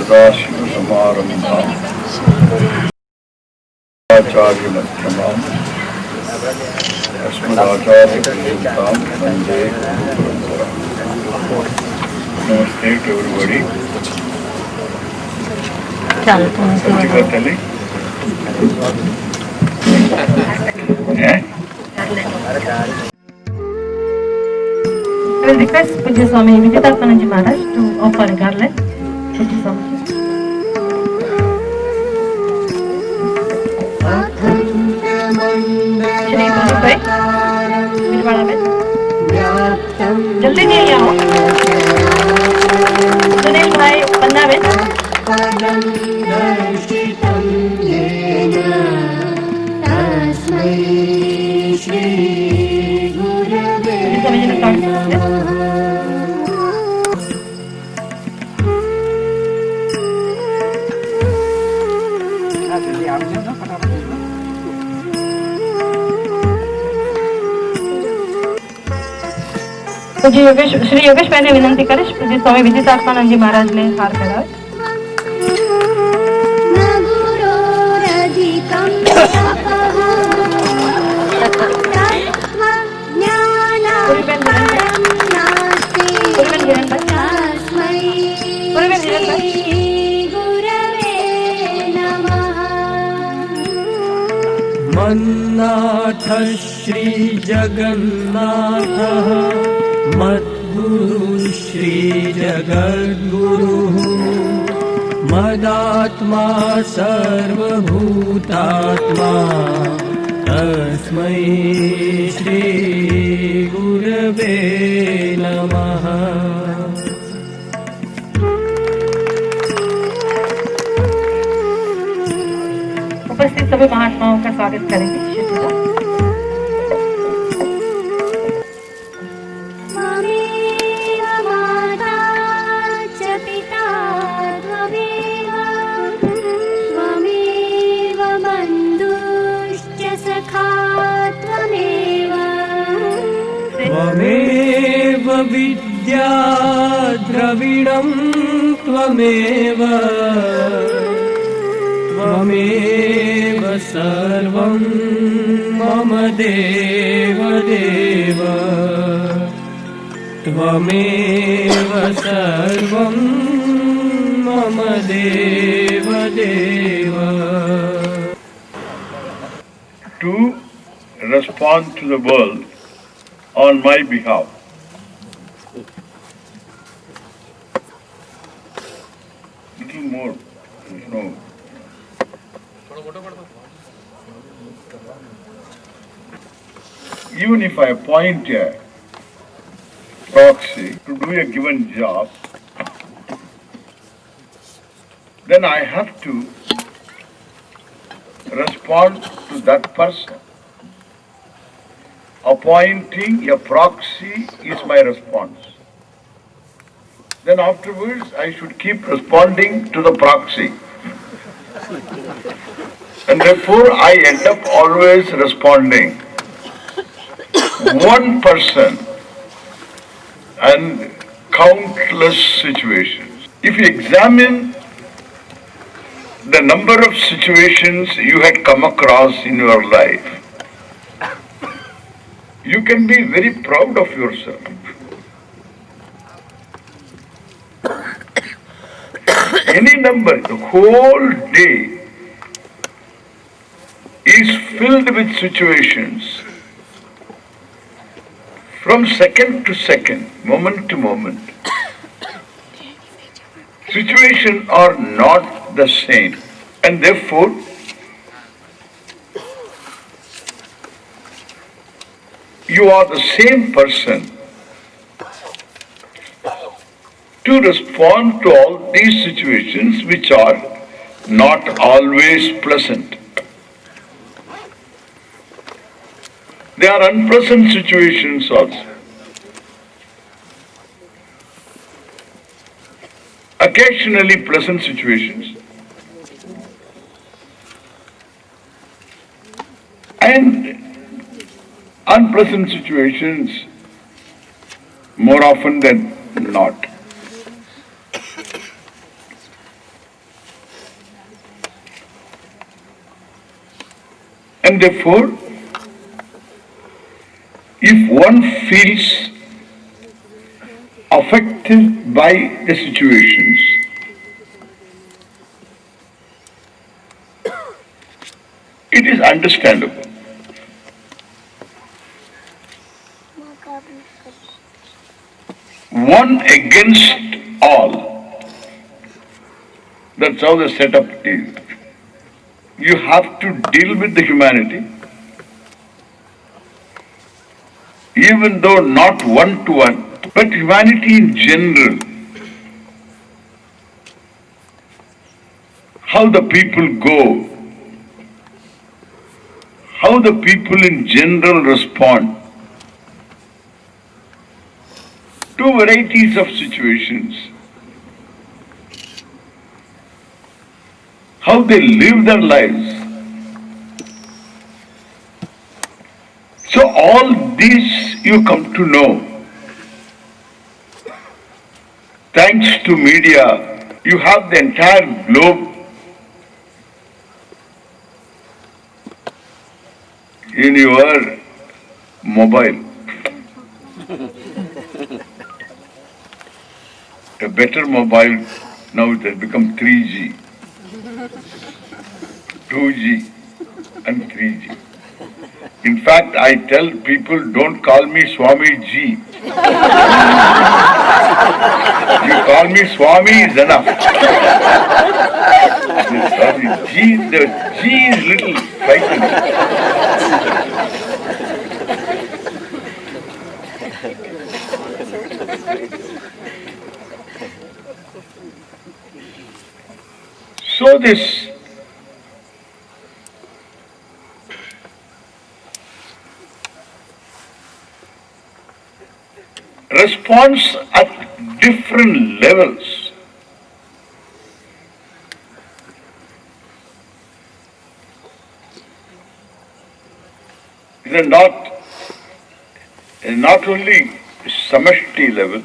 सदाशिवसमारम्भाम् आचार्यमध्यमाम् अस्मदाचार्यपर्यन्ताम् वन्दे गुरुपरम्पराम्. Namaste to everybody. Pujyika Tali. I will request Pujya Swami Vidyatharpananji Maharaj to offer a garland. Pujya Swami. Shri Pujya Bhai, Birwala Bhai. जल्दी नहीं आओ. सुनील भाई पन्ना में. श्री योगेश भाई ने विनंती करे पूज्य स्वामी विदितात्मानंद जी महाराज ने हार करावे. मन्नाथ श्री जगन्नाथ मद्गुरु श्री जगद्गुरुः मदात्मा सर्वभूतात्मा तस्मै श्री गुरवे नमः. उपस्थित सभी महात्माओं का स्वागत करेंगे. त्वमेव विद्या द्रविणं त्वमेव त्वमेव सर्वं मम देव देव त्वमेव सर्वं मम देव देव. To respond to the world on my behalf. Little more, Even if I appoint a proxy to do a given job, then I have to respond to that person. Appointing a proxy is my response. Then afterwards I should keep responding to the proxy. And therefore I end up always responding. One person and countless situations. If you examine the number of situations you had come across in your life, you can be very proud of yourself. Any number, the whole day is filled with situations. From second to second, moment to moment, situations are not the same, and therefore you are the same person to respond to all these situations which are not always pleasant. They are unpleasant situations also. Occasionally pleasant situations. And unpleasant situations more often than not. And therefore, if one feels affected by the situations, it is understandable. One against all. That's how the setup is. You have to deal with the humanity, even though not one to one, but humanity in general. How the people go, how the people in general respond to varieties of situations, how they live their lives. So all this you come to know. Thanks to media, you have the entire globe in your mobile. A better mobile now it has become 3G, 2G and 3G. In fact, I tell people, don't call me Swami Ji. You call me Swami is enough. The G is little frightening. So this response at different levels is not only samashti level,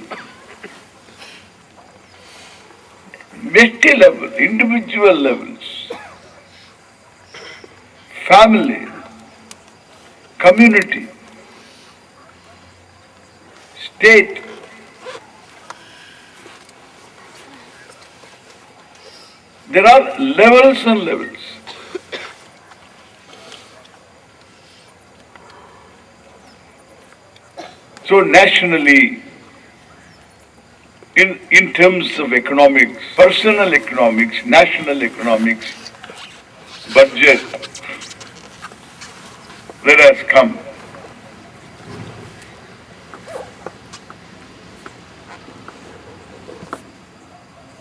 Vyakti level, individual levels, family, community, state. There are levels and levels. So nationally, in terms of economics, personal economics, national economics, budget, let us come.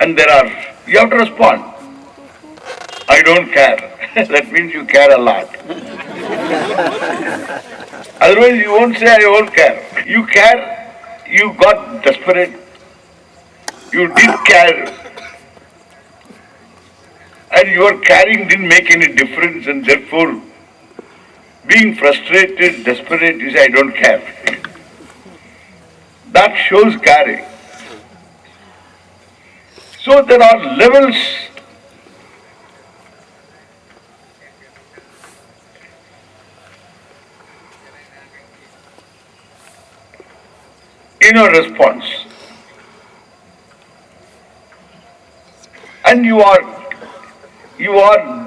And you have to respond. I don't care. That means you care a lot. Otherwise you won't say I won't care. You care, you got desperate. You did care, and your caring didn't make any difference, and therefore, being frustrated, desperate, you say, I don't care. That shows caring. So there are levels. In your response. And you are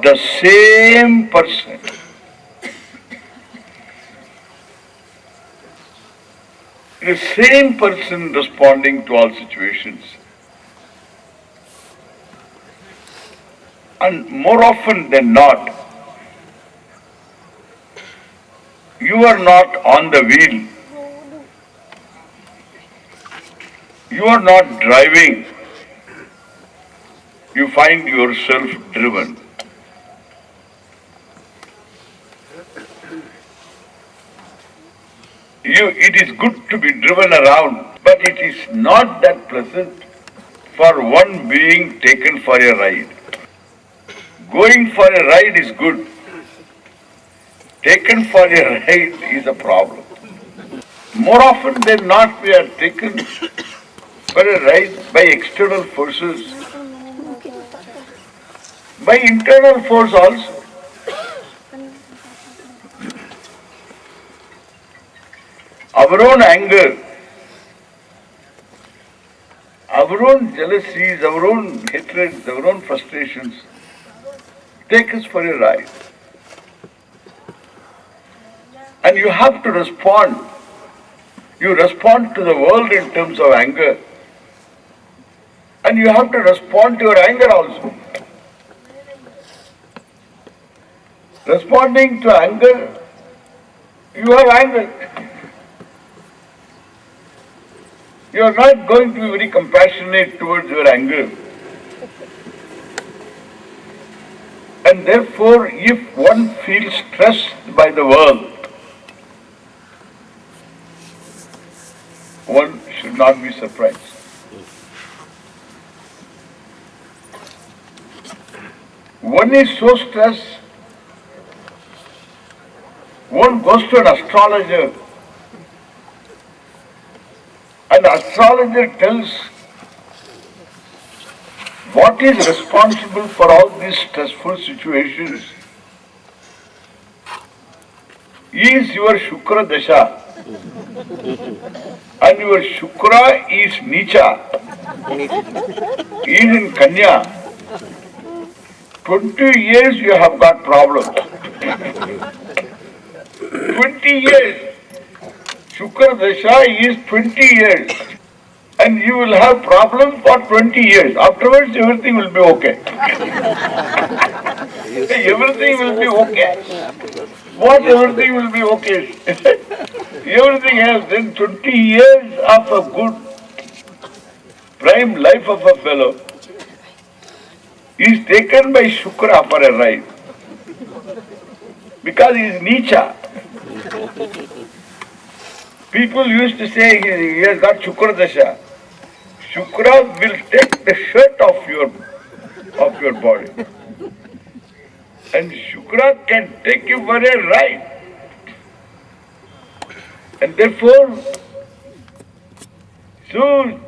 the same person. The same person responding to all situations. And more often than not, you are not on the wheel. You are not driving. You find yourself driven. It is good to be driven around, but it is not that pleasant for one being taken for a ride. Going for a ride is good. Taken for a ride is a problem. More often than not, we are taken for a ride by external forces. By internal force also. our own anger, our own jealousies, our own hatreds, our own frustrations take us for a ride. And you have to respond. You respond to the world in terms of anger. And you have to respond to your anger also. Responding to anger, you have anger. You are not going to be very compassionate towards your anger. And therefore, if one feels stressed by the world, one should not be surprised. One is so stressed, one goes to an astrologer, and the astrologer tells what is responsible for all these stressful situations is your Shukra Dasha. And your Shukra is Nicha, is in Kanya. 20 years you have got problems. 20 years. Shukra Dasha is 20 years. And you will have problems for 20 years. Afterwards everything will be okay. Everything will be okay. What everything will be okay? Everything else, then 20 years of a good prime life of a fellow is taken by Shukra for a ride. Because he is Nicha. People used to say he has got Shukra Dasha. Shukra will take the shirt off your body. And Shukra can take you for a ride. And therefore, so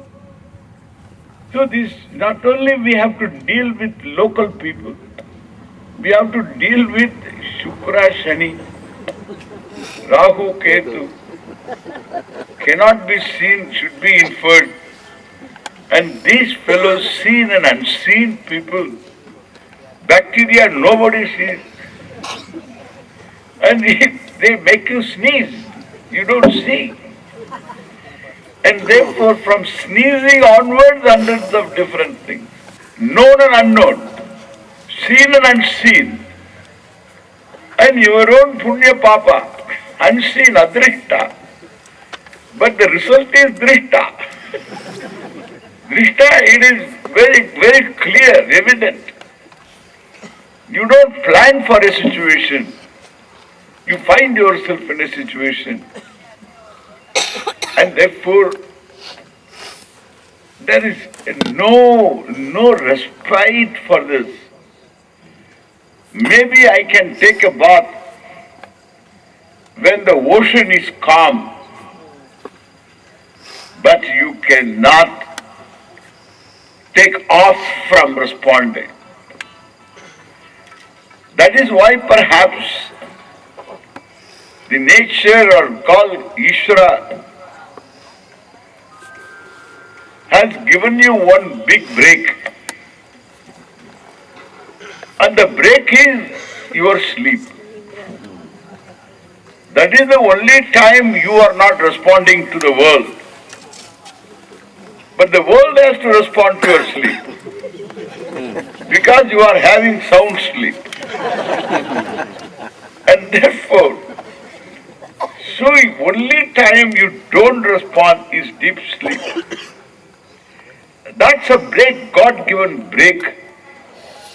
this, not only we have to deal with local people, we have to deal with Shukra, Shani, Rahu, Ketu, cannot be seen, should be inferred. And these fellows, seen and unseen people, bacteria nobody sees. And they make you sneeze, you don't see. And therefore from sneezing onwards, hundreds of different things, known and unknown, seen and unseen. And your own punya papa, unseen, adrishta. But the result is drishta. Drishta, it is very, very clear, evident. You don't plan for a situation. You find yourself in a situation. And therefore, there is no respite for this. Maybe I can take a bath when the ocean is calm, but you cannot take off from responding. That is why perhaps the nature or called Ishvara has given you one big break. And the break is your sleep. That is the only time you are not responding to the world. But the world has to respond to your sleep. Because you are having sound sleep. And therefore, so only time you don't respond is deep sleep. That's a break, God-given break.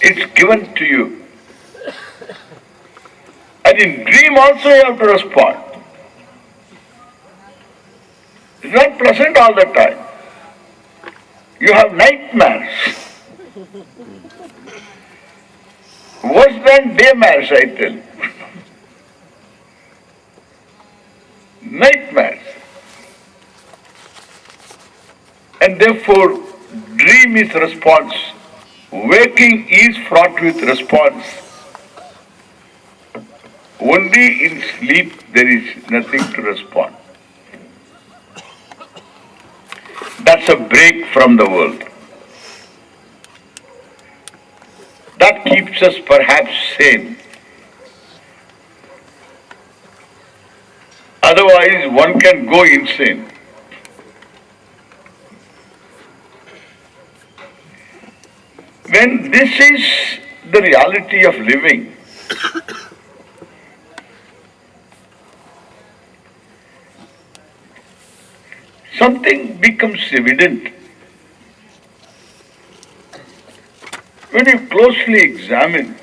It's given to you. And in dream also you have to respond. It's not pleasant all the time. You have nightmares. Worse than daymares, I tell you. Nightmares. And therefore, dream is response. Waking is fraught with response. Only in sleep there is nothing to respond. That's a break from the world. That keeps us perhaps sane. Otherwise, one can go insane. When this is the reality of living, something becomes evident. When you closely examine,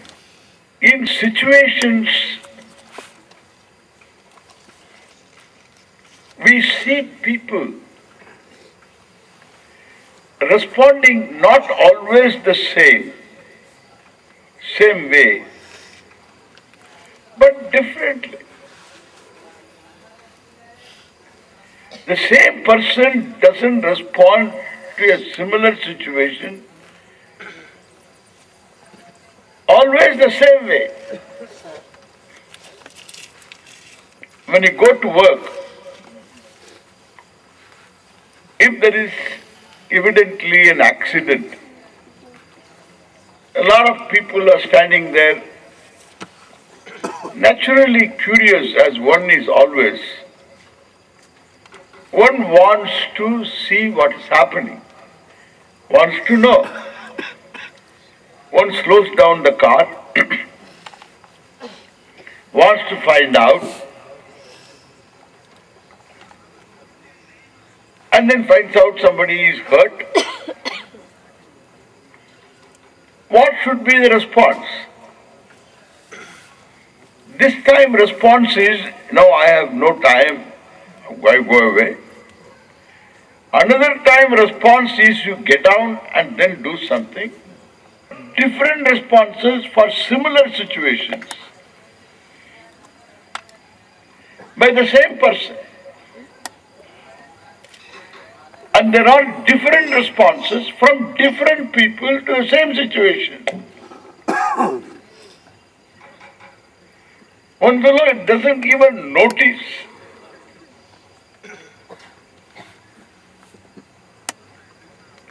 in situations we see people responding not always the same way, but differently. The same person doesn't respond to a similar situation always the same way. When you go to work, if there is evidently an accident, a lot of people are standing there, naturally curious as one is always. One wants to see what is happening, wants to know. One slows down the car, wants to find out, and then finds out somebody is hurt. What should be the response? This time response is, no, I have no time, I go away. Another time response is you get down and then do something. Different responses for similar situations by the same person. And there are different responses from different people to the same situation. One fellow doesn't even notice.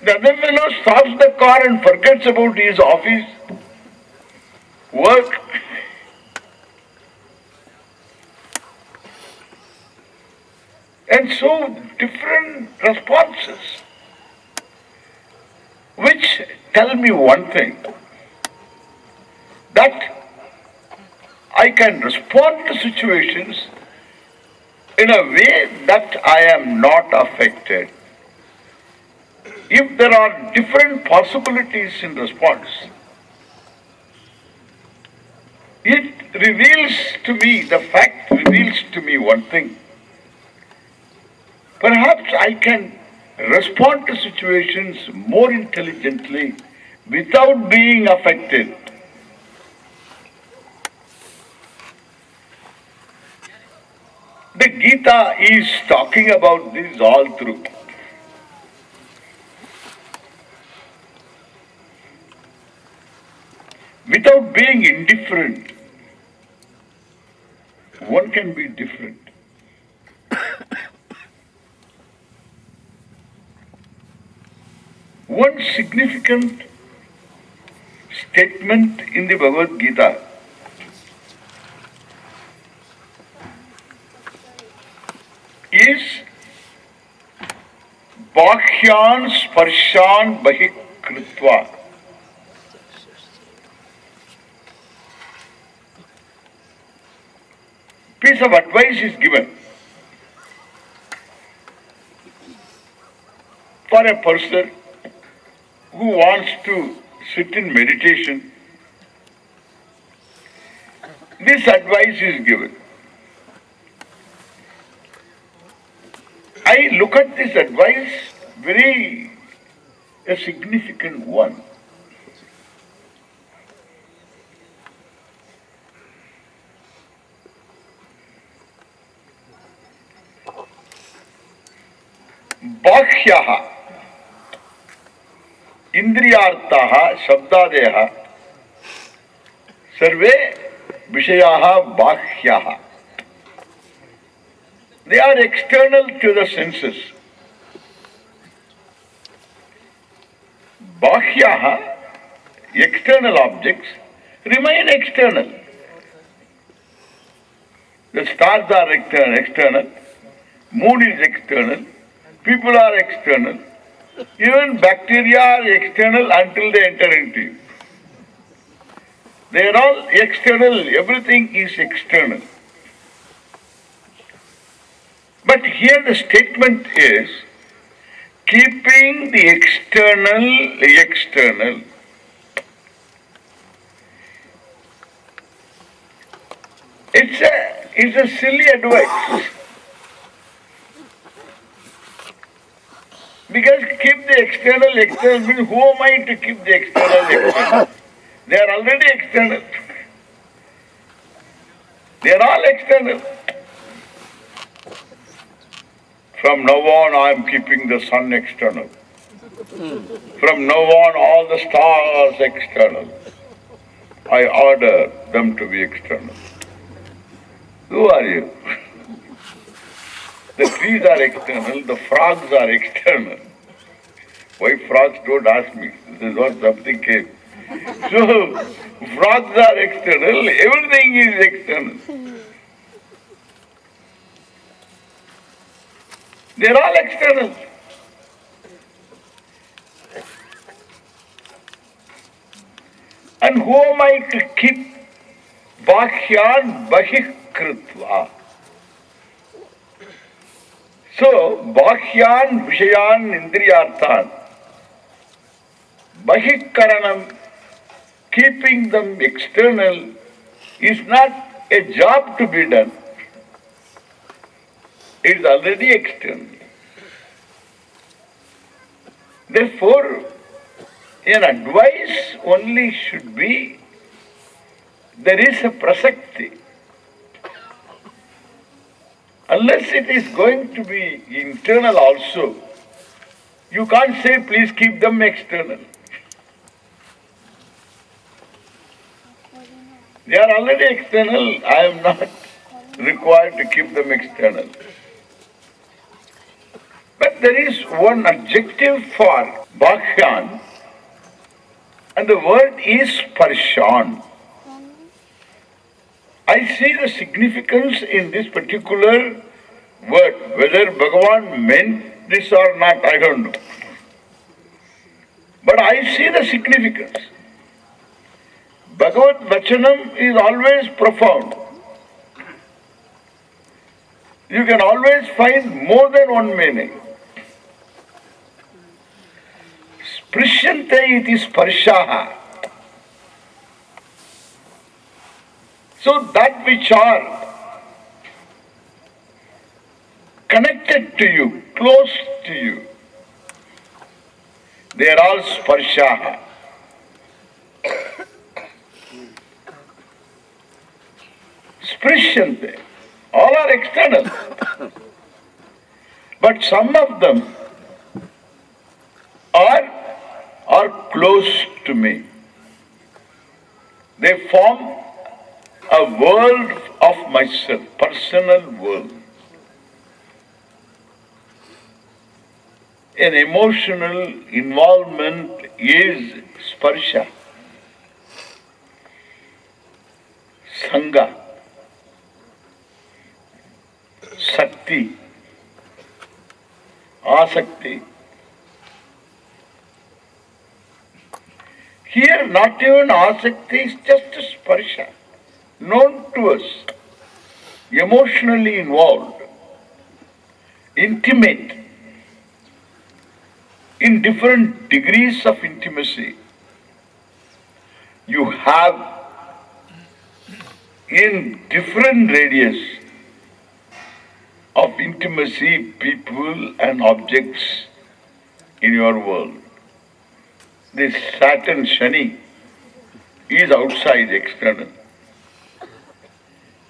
The other fellow stops the car and forgets about his office, work. And so different responses, which tell me one thing, that I can respond to situations in a way that I am not affected. If there are different possibilities in response, it reveals to me, the fact reveals to me one thing. Perhaps I can respond to situations more intelligently without being affected. The Gita is talking about this all through. Without being indifferent, one can be different. One significant statement in the Bhagavad Gita is Bhakyan Sparshan Bahikritva. Piece of advice is given for a person who wants to sit in meditation. This advice is given. I look at this advice very a significant one. Bhakyaha Indriyartaha Shabdadeha Sarve Vishayaha Bhakyaha. They are external to the senses. Bhahyaha, external objects, remain external. The stars are external, moon is external, people are external, even bacteria are external until they enter into you. They are all external, everything is external. But here the statement is, keeping the external external. It's a silly advice. Because keep the external external means who am I to keep the external external? They are already external. They are all external. From now on I am keeping the sun external. From now on all the stars external. I order them to be external. Who are you? The trees are external, the frogs are external. Why frogs, don't ask me. This is what something came. So, frogs are external, everything is external. They are all external. And who am I to keep Bhahyan Bahikritva? So, Bhahyan Vishayan Indriyarthan, Bahikaranam, keeping them external, is not a job to be done. It is already external. Therefore, an advice only should be, there is a prasakti. Unless it is going to be internal also, you can't say please keep them external. They are already external, I am not required to keep them external. But there is one adjective for Bhahyan, and the word is Sparshan. I see the significance in this particular word. Whether Bhagavan meant this or not, I don't know. But I see the significance. Bhagavad Vachanam is always profound. You can always find more than one meaning. Sprishyante iti sparshaha. So that which are connected to you, close to you, they are all sparshaha. Sprishyante, all are external. But some of them are close to me. They form a world of myself, personal world. An emotional involvement is sparsha, sangha, sakti, asakti. Here not even asakti is just a sparsha, known to us, emotionally involved, intimate, in different degrees of intimacy. You have in different radius of intimacy people and objects in your world. This Saturn Shani is outside, external.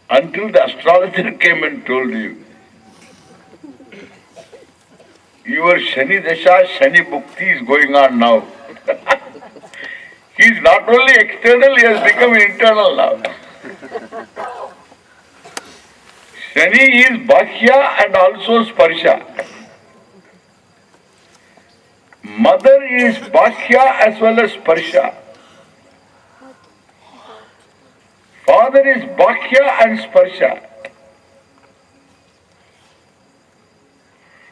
Until the astrologer came and told you, your Shani Dasha, Shani Bhukti is going on now. He is not only external, he has become internal now. Shani is Bhahya and also Sparsha. Mother is Bhakya as well as Sparsha. Father is Bhakya and Sparsha.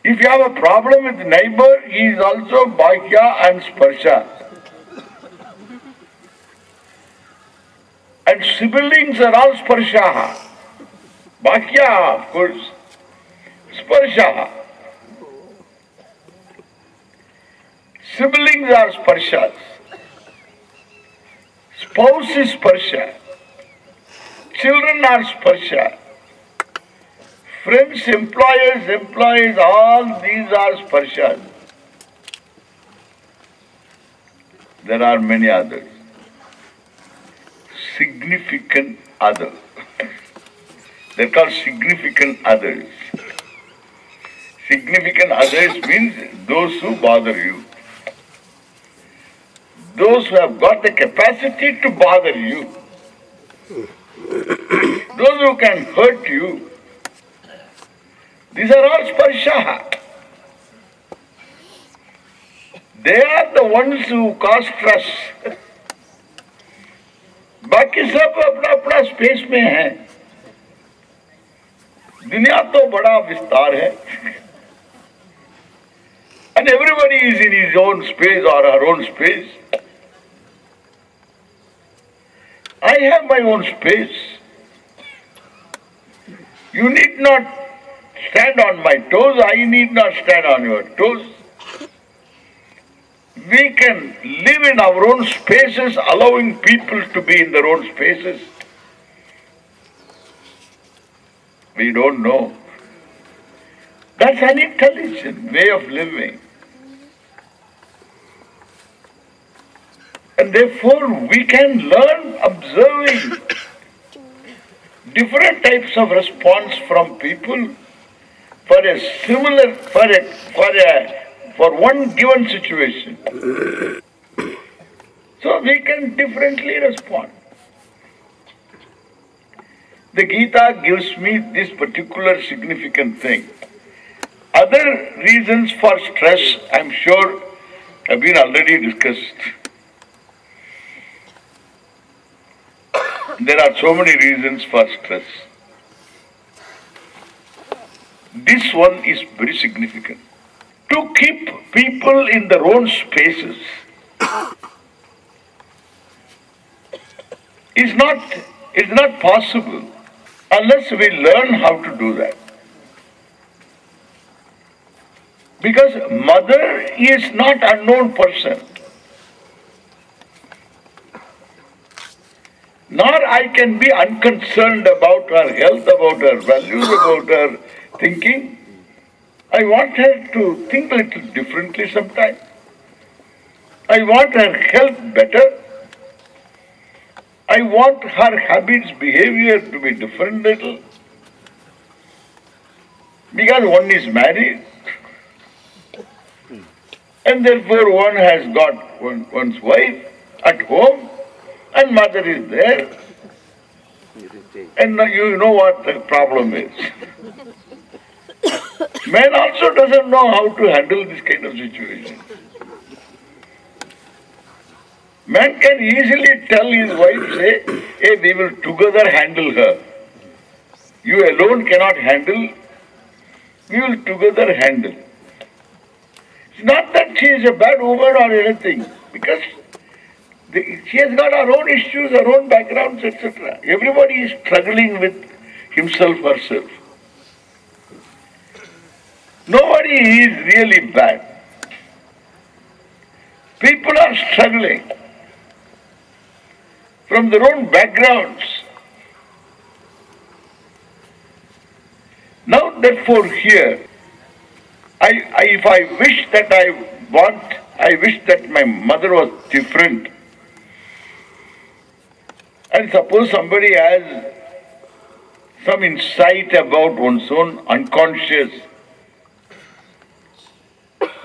If you have a problem with neighbor, he is also Bhakya and Sparsha. And siblings are all Sparsha. Bhakya, of course. Sparsha. Siblings are Sparshas. Spouse is Sparsha. Children are Sparsha. Friends, employees, all these are Sparshas. There are many others. Significant others. They're called significant others. Significant others means those who bother you. Those who have got the capacity to bother you. Those who can hurt you. These are all Sparsha. They are the ones who cause stress. बाकी सब अपना अपना space में है. दुनिया तो बड़ा विस्तार है. And everybody is in his own space or her own space. I have my own space. You need not stand on my toes, I need not stand on your toes. We can live in our own spaces, allowing people to be in their own spaces. We don't know. That's an intelligent way of living. And therefore we can learn observing different types of response from people for a similar, for one given situation. So we can differently respond. The Gita gives me this particular significant thing. Other reasons for stress, I'm sure, have been already discussed. There are so many reasons for stress. This one is very significant. To keep people in their own spaces is not possible unless we learn how to do that. Because mother is not unknown person. Nor I can be unconcerned about her health, about her values, about her thinking. I want her to think a little differently sometimes. I want her health better. I want her habits, behavior to be different little. Because one is married. And therefore one has got one's wife at home and mother is there. And you know what the problem is. Man also doesn't know how to handle this kind of situation. Man can easily tell his wife, say, hey, we will together handle her. You alone cannot handle, we will together handle. It's not that she is a bad woman or anything, because she has got her own issues, her own backgrounds, etc. Everybody is struggling with himself, herself. Nobody is really bad. People are struggling from their own backgrounds. Now, therefore, here, if I wish that my mother was different, and suppose somebody has some insight about one's own unconscious,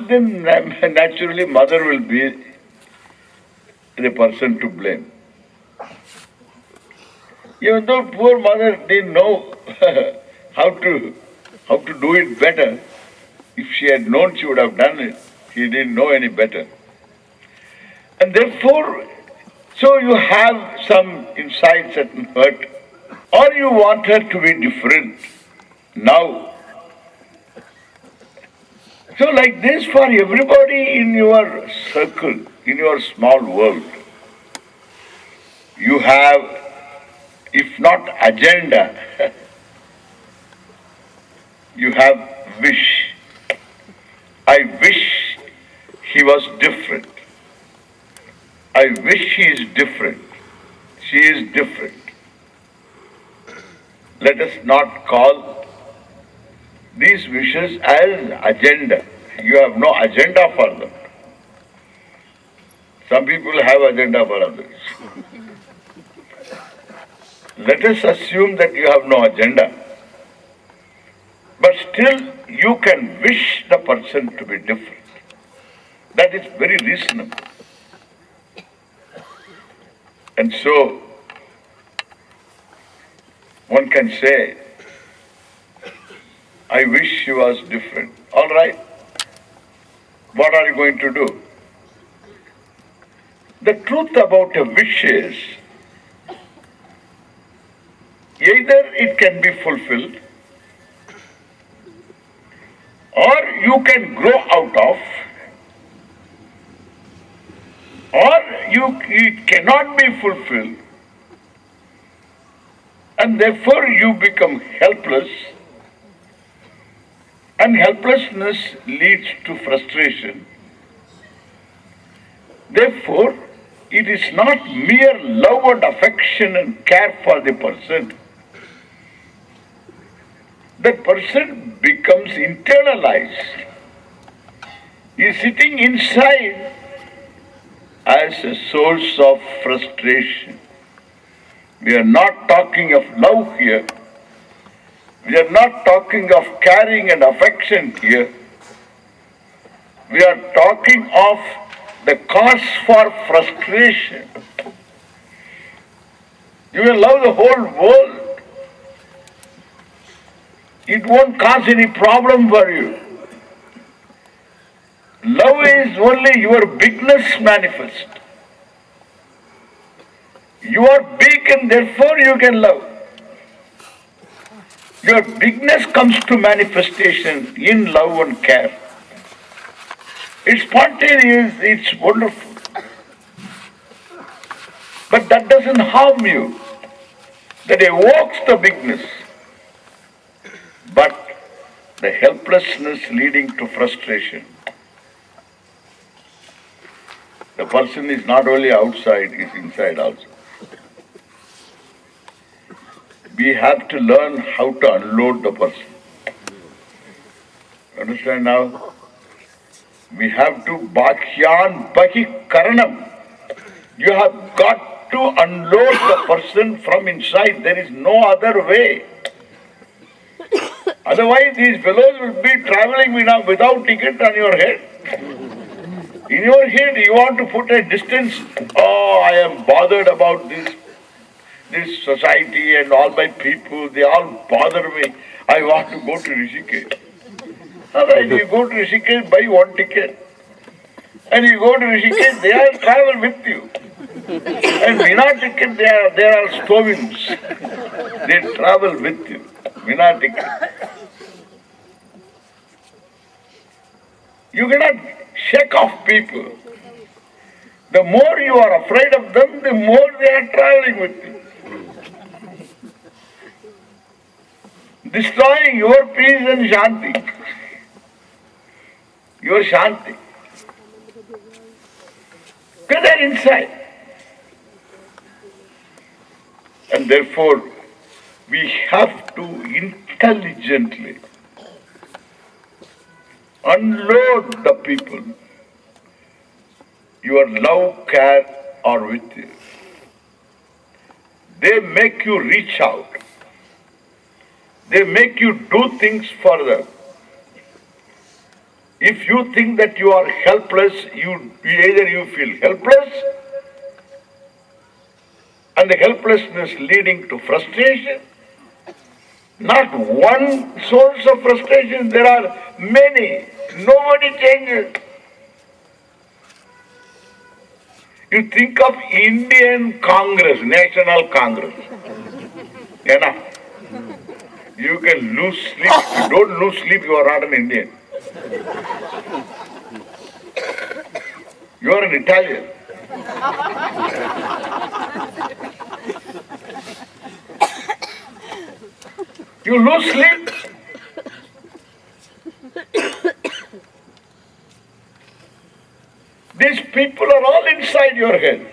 then naturally mother will be the person to blame. Even though poor mother didn't know how to do it better, if she had known she would have done it. He didn't know any better. And therefore, so you have some inside certain hurt, or you want her to be different now. So like this for everybody in your circle, in your small world, you have, if not agenda, you have wish. I wish he was different. I wish he is different. She is different. Let us not call these wishes as agenda. You have no agenda for them. Some people have agenda for others. Let us assume that you have no agenda. But still you can wish the person to be different. That is very reasonable. And so one can say, I wish she was different. All right. What are you going to do? The truth about a wish is, either it can be fulfilled, or you can grow out of, or it cannot be fulfilled, and therefore you become helpless, and helplessness leads to frustration. Therefore, it is not mere love and affection and care for the person. That person becomes internalized. He is sitting inside as a source of frustration. We are not talking of love here. We are not talking of caring and affection here. We are talking of the cause for frustration. You will love the whole world. It won't cause any problem for you. Love is only your bigness manifest. You are big and therefore you can love. Your bigness comes to manifestation in love and care. It's spontaneous, it's wonderful. But that doesn't harm you. That evokes the bigness. But the helplessness leading to frustration. The person is not only outside, he is inside also. We have to learn how to unload the person. Understand now? We have to Bhakyan Bahi Karanam. You have got to unload the person from inside. There is no other way. Otherwise, these fellows will be traveling without ticket on your head. In your head, you want to put a distance. Oh, I am bothered about this society and all my people. They all bother me. I want to go to Rishikesh. All right, you go to Rishikesh, buy one ticket. And you go to Rishikesh, they all travel with you. And without ticket, they are all stovins. They travel with you. Without ticket. You cannot shake off people. The more you are afraid of them, the more they are traveling with you. Destroying your peace and shanti. Your shanti. Because they are inside. And therefore, we have to intelligently unload the people. Your love, care are with you. They make you reach out. They make you do things for them. If you think that you are helpless, either you feel helpless, and the helplessness leading to frustration. Not one source of frustration, there are many. Nobody changes. You think of Indian Congress, National Congress. You can lose sleep. If you don't lose sleep, you are not an Indian. You are an Italian. You lose sleep. These people are all inside your head.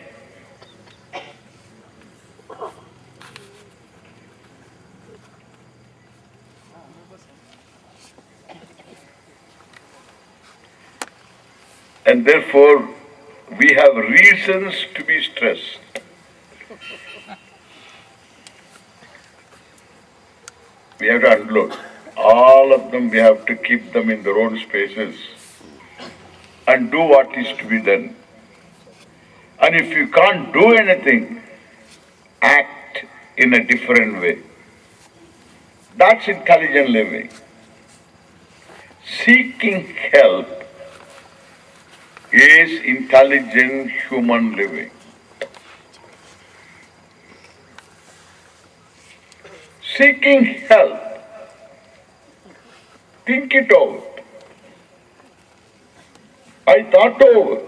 And therefore, we have reasons to be stressed. We have to unload. All of them, we have to keep them in their own spaces and do what is to be done. And if you can't do anything, act in a different way. That's intelligent living. Seeking help is intelligent human living. Seeking help, think it over. I thought over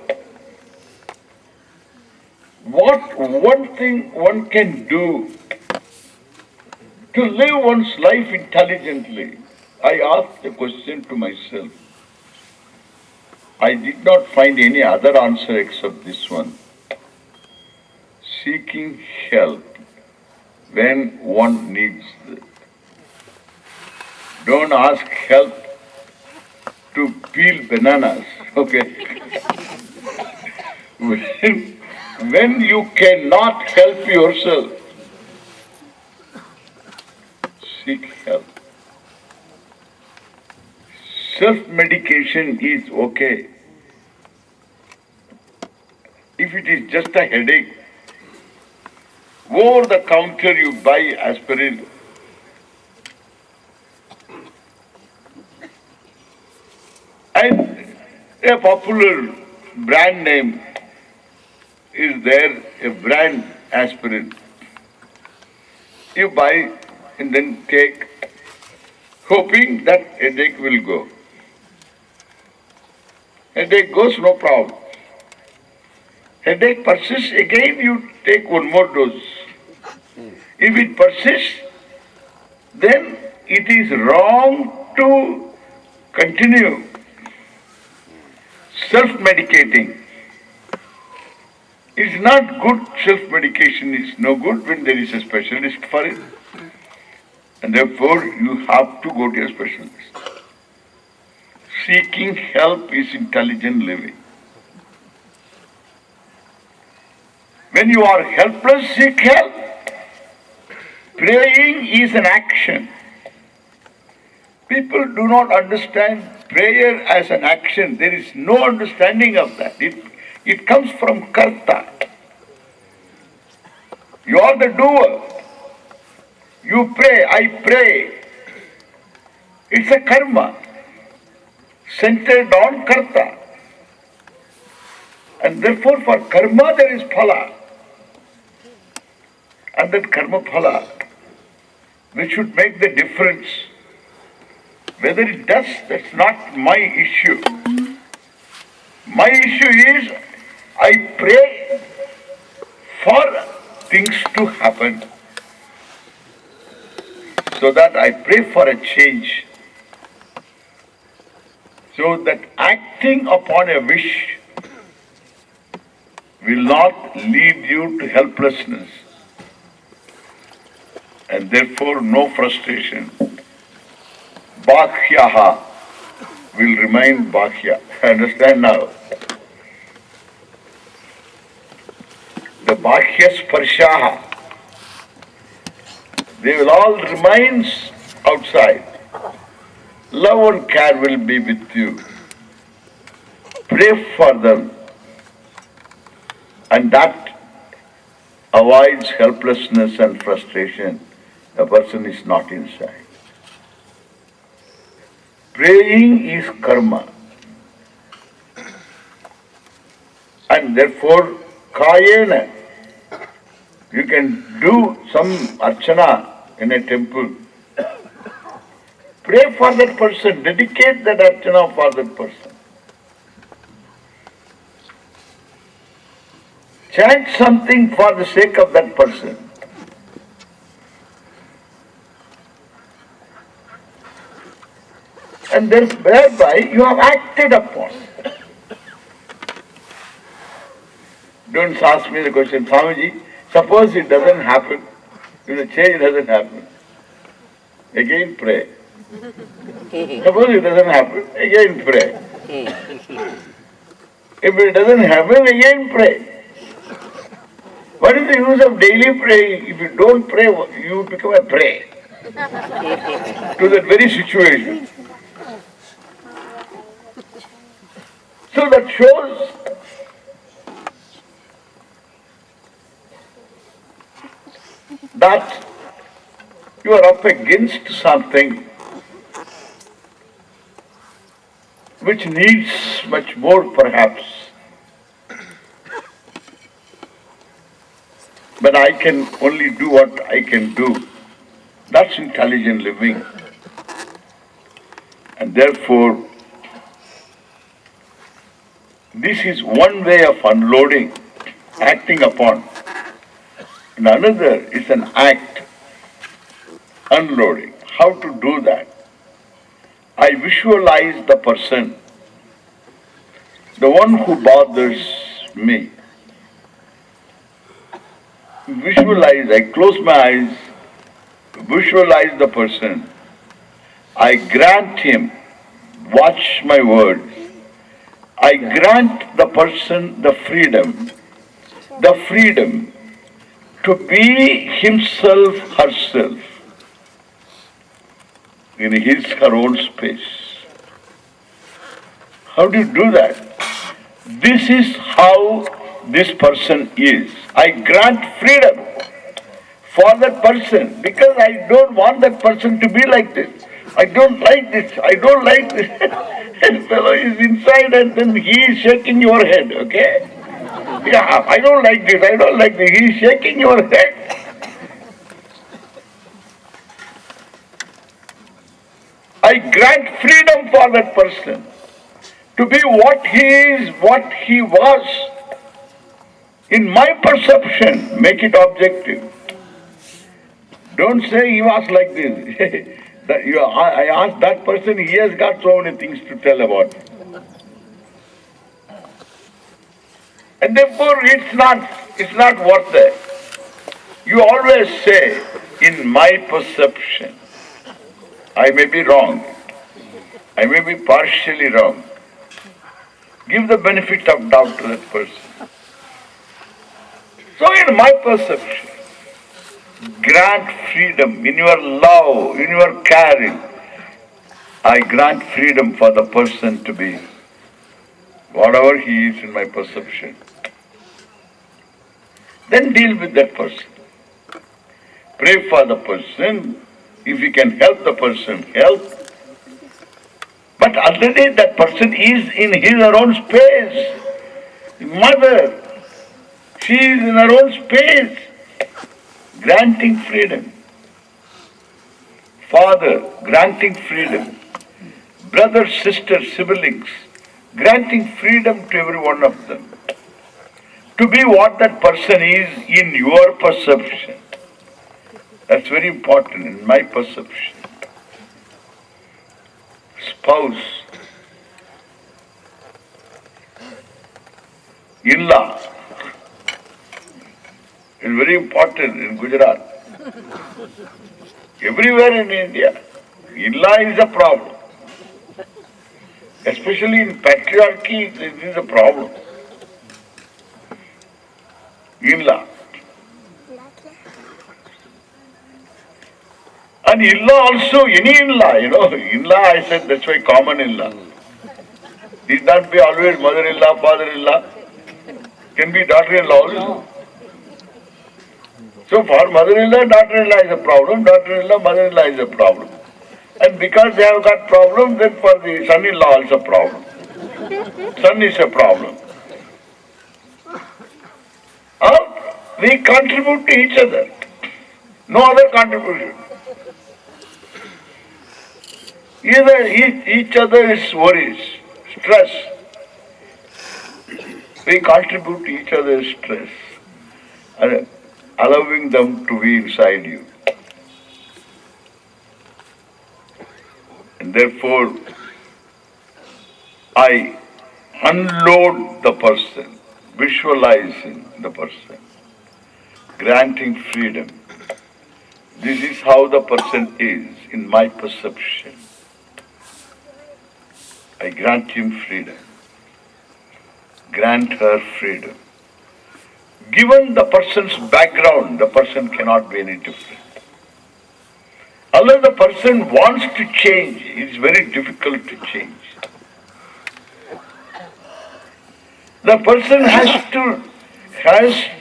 what one thing one can do to live one's life intelligently. I asked the question to myself. I did not find any other answer except this one. Seeking help when one needs it. Don't ask help to peel bananas, okay? When you cannot help yourself, seek help. Self-medication is okay. If it is just a headache, over the counter you buy aspirin. And a popular brand name is there, a brand aspirin. You buy and then take, hoping that headache will go. Headache goes, no problem. Headache persists, again you take one more dose. If it persists, then it is wrong to continue self-medicating. It's not good, self-medication is no good when there is a specialist for it. And therefore you have to go to a specialist. Seeking help is intelligent living. When you are helpless, seek help. Praying is an action. People do not understand prayer as an action. There is no understanding of that. It comes from karta. You are the doer. You pray, I pray. It's a karma centered on karta. And therefore for karma there is phala. And that karma phala, which should make the difference. Whether it does, that's not my issue. My issue is, I pray for things to happen. So that I pray for a change. So that acting upon a wish will not lead you to helplessness. And therefore no frustration. Bhakyaha will remain bhakya. Understand now? The bhakya sparshaha, they will all remain outside. Love and care will be with you. Pray for them. And that avoids helplessness and frustration. A person is not inside. Praying is karma. And therefore, Kayena. You can do some archana in a temple. Pray for that person, dedicate that archana for that person. Chant something for the sake of that person. And thereby you have acted upon. Don't ask me the question, Swamiji, suppose it doesn't happen, the change doesn't happen. Again pray. Suppose it doesn't happen, again pray. If it doesn't happen, again pray. What is the use of daily praying? If you don't pray, you become a prey to that very situation. So that shows that you are up against something which needs much more perhaps. But I can only do what I can do. That's intelligent living. And therefore, this is one way of unloading, acting upon. And another is an act, unloading. How to do that? I visualize the person, the one who bothers me. Visualize, I close my eyes, visualize the person. I grant him, watch my words. I grant the person the freedom to be himself, herself, in her own space. How do you do that? This is how this person is. I grant freedom for that person because I don't want that person to be like this. I don't like this. I don't like this. And fellow is inside and then he is shaking your head, okay? Yeah, I don't like this. I don't like this. He is shaking your head. I grant freedom for that person to be what he is, what he was. In my perception, make it objective. Don't say he was like this. I asked that person, he has got so many things to tell about. And therefore it's not worth it. You always say, in my perception, I may be wrong. I may be partially wrong. Give the benefit of doubt to that person. So in my perception, grant freedom in your love, in your caring. I grant freedom for the person to be whatever he is in my perception. Then deal with that person. Pray for the person. If you can help the person, help. But already that person is in his or own space. Mother, she is in her own space, granting freedom. Father, granting freedom. Brothers, sisters, siblings, granting freedom to every one of them. To be what that person is in your perception. That's very important in my perception. Spouse, in-law, is very important in Gujarat. Everywhere in India, in-law is a problem. Especially in patriarchy, this is a problem. In-law. And in-law also, any in-law, in-law I said that's why common in-law. Need not be always mother-in-law, father-in-law. Can be daughter-in-law also. So for mother-in-law, daughter-in-law is a problem, daughter-in-law, mother-in-law is a problem. And because they have got problems, then for the son-in-law also a problem. Son is a problem. We contribute to each other. No other contribution. Either each other's worries, stress. We contribute to each other's stress, and allowing them to be inside you. And therefore, I unload the person, visualizing the person, granting freedom. This is how the person is in my perception. I grant him freedom, grant her freedom. Given the person's background, the person cannot be any different. Unless the person wants to change, it's very difficult to change. The person has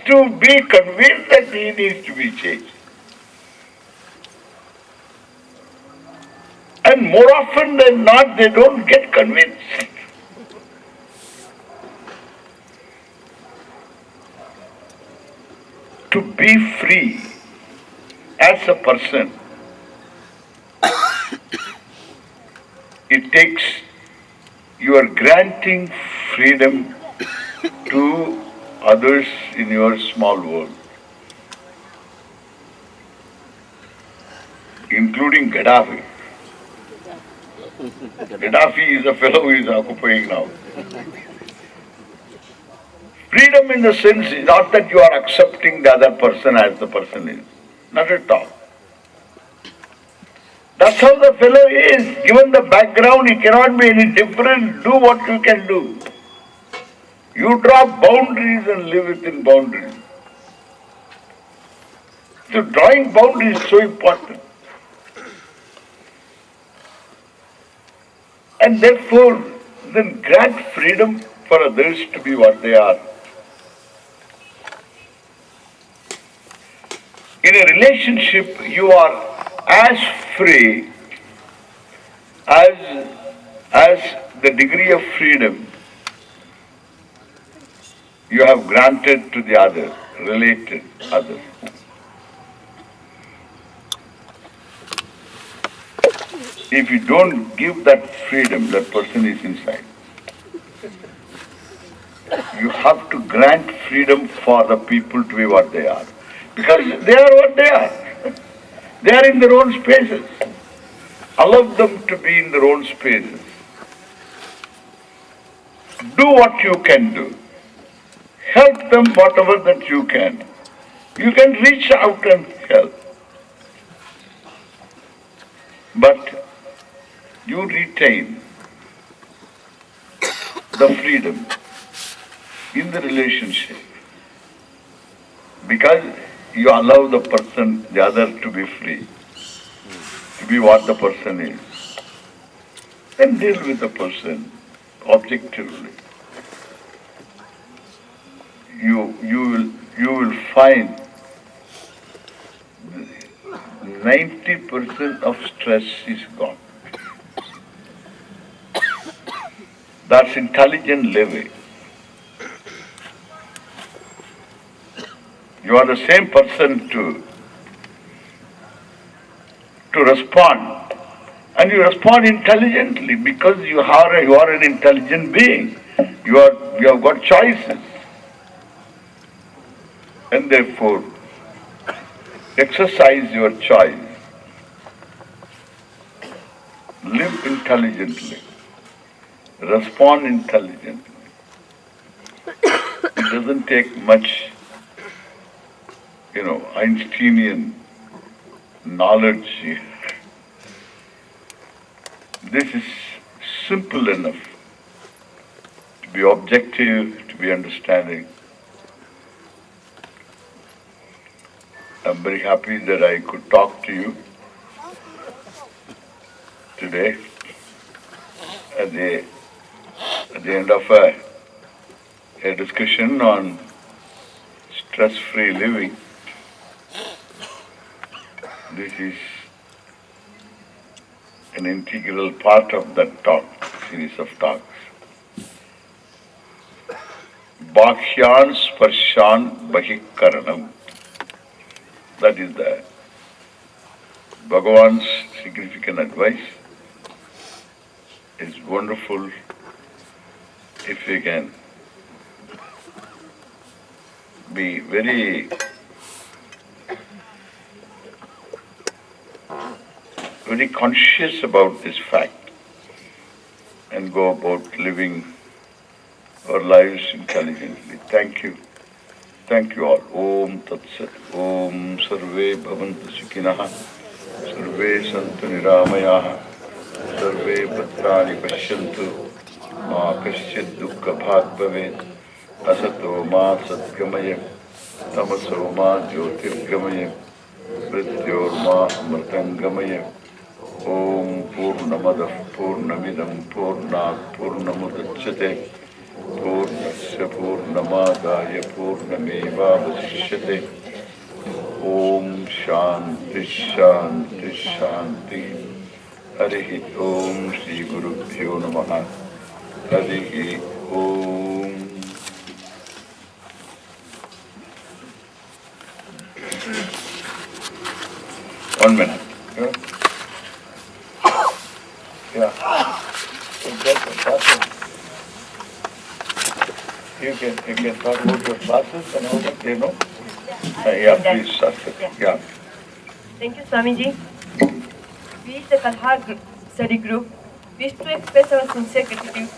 to be convinced that he needs to be changed. And more often than not, they don't get convinced. To be free as a person, it takes your granting freedom to others in your small world, including Gaddafi. Gaddafi is a fellow who is occupying now. Freedom in the sense is not that you are accepting the other person as the person is. Not at all. That's how the fellow is. Given the background, he cannot be any different. Do what you can do. You draw boundaries and live within boundaries. So drawing boundaries is so important. And therefore, then grant freedom for others to be what they are. In a relationship, you are as free as the degree of freedom you have granted to the other, related other. If you don't give that freedom, that person is inside. You have to grant freedom for the people to be what they are. Because they are what they are. They are in their own spaces. Allow them to be in their own spaces. Do what you can do. Help them whatever that you can. You can reach out and help. But you retain the freedom in the relationship because you allow the person, the other to be free, to be what the person is. Then deal with the person objectively. You will find 90% of stress is gone. That's intelligent living. You are the same person to respond. And you respond intelligently because you are an intelligent being. You have got choices. And therefore, exercise your choice. Live intelligently. Respond intelligently. It doesn't take much, Einsteinian knowledge here. This is simple enough to be objective, to be understanding. I'm very happy that I could talk to you today at the end of a discussion on stress-free living. This is an integral part of that series of talks. Bhakshan Sparshan Bahikaranam. That is the Bhagavan's significant advice. It's wonderful if we can be very conscious about this fact and go about living our lives intelligently. Thank you. Thank you all. Om Tat Sat. Om Sarve Bhavantu Sukhinah. Sarve Santu Niramayaha. Sarve Bhadrani Pashyantu. Ma Kasyat Dukkha Bhag Bhavet. Asato Ma Satgamaya. Tamaso Ma Jyotirgamaya. Mrityor Ma Amritangamaya. Om Purnamadah Purnamidam Purnat Purnamudachyate. Purnasya Purnamadaya Purnamevavasishyate. Om Shanti Shanti Shanti. Harihi Om Shri Gurubhyo Namaha. Harihi Om. One minute. Yeah. You can talk about your classes and all that, Yeah, please, Shastra. Yeah. Thank you, Swamiji. We, the KALHAR study group, wish to express our sincere gratitude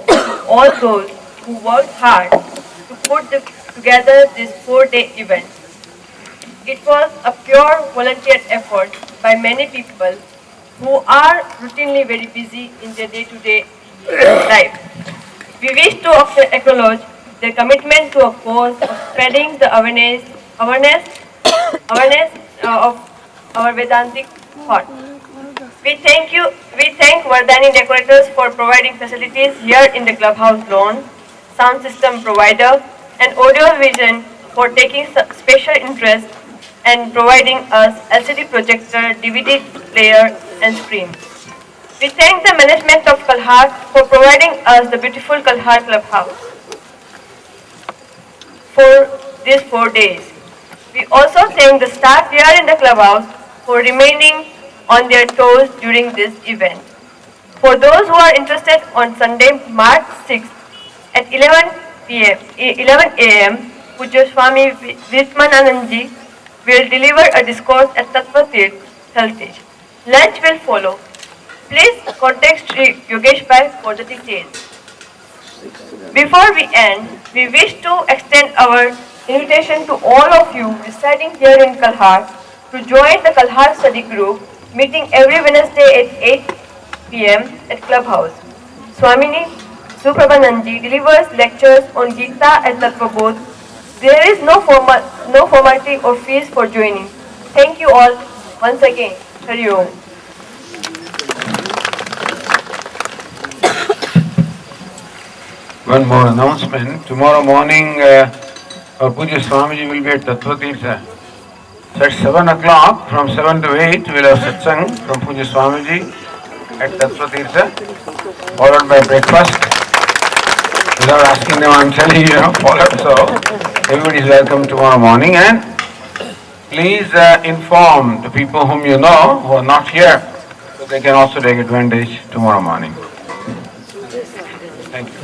to all those who worked hard to put together this 4-day event. It was a pure volunteer effort by many people who are routinely very busy in their day-to-day life. We wish to acknowledge their commitment to a cause of spreading the awareness of our Vedantic thought. We thank Vardhani decorators for providing facilities here in the clubhouse lawn, sound system provider, and audio vision for taking special interest and providing us LCD projector, DVD player, and screen. We thank the management of KALHAR for providing us the beautiful KALHAR clubhouse for these 4 days. We also thank the staff here in the clubhouse for remaining on their toes during this event. For those who are interested, on Sunday, March 6th at 11 a.m., Pujya Swami Vismananandji will deliver a discourse at Tattva Tirth, Heritage. Lunch will follow. Please contact Sri Yogesh Bhai for the details. Before we end, we wish to extend our invitation to all of you residing here in KALHAR to join the KALHAR study group meeting every Wednesday at 8 p.m. at Clubhouse. Swamini Suprabhanandji delivers lectures on Gita at Tattvabodh. There is no formality or fees for joining. Thank you all once again. Hari Om. One more announcement. Tomorrow morning, our Pujya Swamiji will be at Tattva Tirtha. So at 7 o'clock, from 7 to 8, we will have satsang from Pujya Swamiji at Tattva Tirtha, followed by breakfast. Without asking them, I'm telling you, followed. So everybody is welcome tomorrow morning. And please inform the people whom you know who are not here, so they can also take advantage tomorrow morning. Thank you.